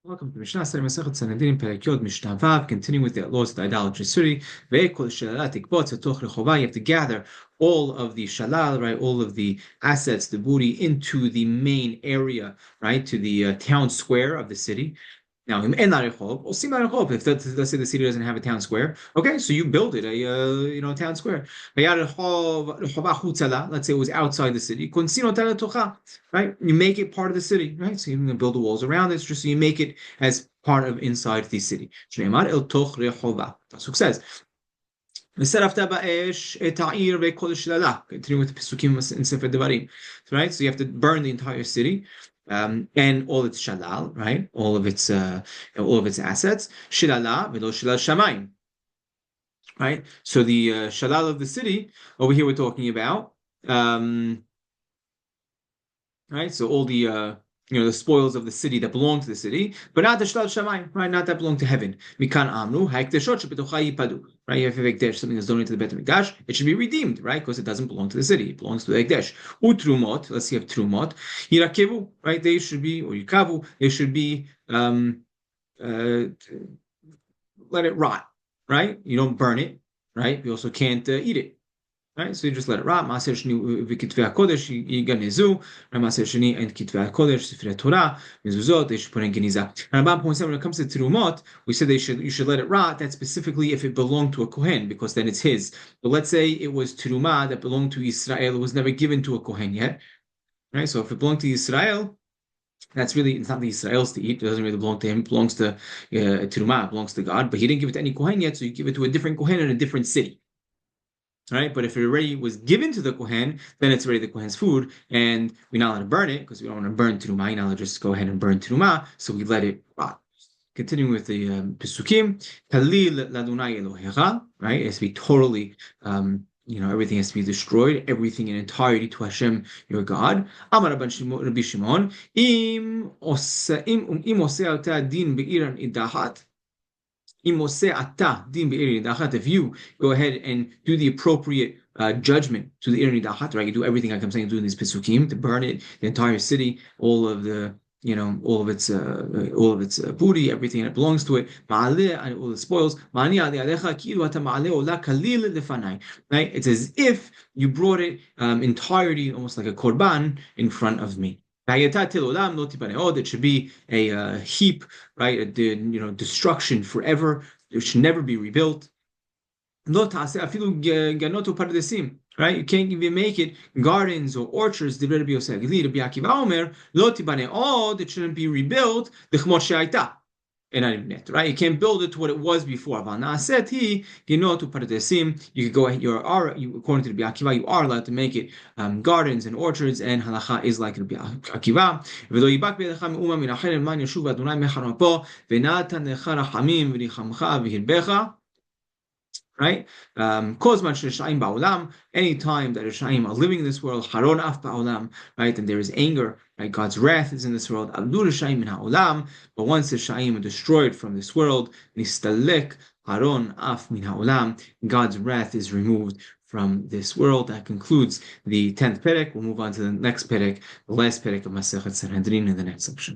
Welcome to Mishna, Sanhedrin, Mishnah Vav, continuing with the laws of the idolatrous city. You have to gather all of the shalal, right, all of the assets, the booty, into the main area, right, to the town square of the city. Now, if let's say the city doesn't have a town square, okay, so you build it a town square. Let's say it was outside the city, right? You make it part of the city, right? So you're going to build the walls around it, just so you make it as part of inside the city. Pasuk says. Continuing with the Pesukim in Sefer Devarim, right? So you have to burn the entire city. And all its shalal, right? All of its assets. Shilala v'lo shilal shamayim, right? So the shalal of the city over here we're talking about, right? So all the the spoils of the city that belong to the city, but not the shalal shamayim, right? Not that belong to heaven. Mikan amnu ha'ekdeshot shebetocha yipadu. Right, if you have Ekdesh, something that's donated to the Bet HaMikdash, it should be redeemed, right? Because it doesn't belong to the city; it belongs to the Ekdesh. Utrumot, let's see, if Trumot, Yirakevu, right? They should be, or Yikavu, they should be, let it rot, right? You don't burn it, right? You also can't eat it, right? So you just let it rot. Maaser sheni v'kitvei hakodesh yiganezu. Maaser sheni and kitvei hakodesh, Sifrei Torah, mezuzot. They should put in geniza. And Rambam points out when it comes to terumot, we said you should let it rot. That's specifically if it belonged to a kohen, because then it's his. But let's say it was terumah that belonged to Israel. It was never given to a kohen yet, right? So if it belonged to Israel, it's not the Israel's to eat. It doesn't really belong to him. It belongs to terumah. It belongs to God. But he didn't give it to any kohen yet, so you give it to a different kohen in a different city. Right, but if it already was given to the kohen, then it's already the kohen's food, and we're not allowed to burn it because we don't want to burn terumah. You're not allowed to just go ahead and burn terumah, so we let it rot. Continuing with the Pesukim, Talil ladunai Elohecha, right? It has to be totally, everything has to be destroyed, everything in entirety to Hashem, your God. Amar Rabbi Shimon, im oseh din be'iran idahat. If you go ahead and do the appropriate judgment to the irani dahat, right? You do everything like I'm saying, doing these pesukim to burn it, the entire city, all of its booty, everything that belongs to it, and all the spoils. Right? It's as if you brought it entirety, almost like a korban, in front of me. It should be a heap, right? Destruction forever. It should never be rebuilt. Right? You can't even make it gardens or orchards. It shouldn't be rebuilt. And not even net, right? You can't build it to what it was before. You could go ahead, according to the Akiva, you are allowed to make it gardens and orchards, and halacha is like the Akiva. Right? Anytime that Rishaim are living in this world, Haron af ba'olam, right? And there is anger, right? God's wrath is in this world. Abdu Rishaim min ha'olam. But once the Rishaim are destroyed from this world, Nistalek Haron af min ha'olam, God's wrath is removed from this world. That concludes the 10th perek. We'll move on to the next perek, the last perek of Masechet Sanhedrin in the next section.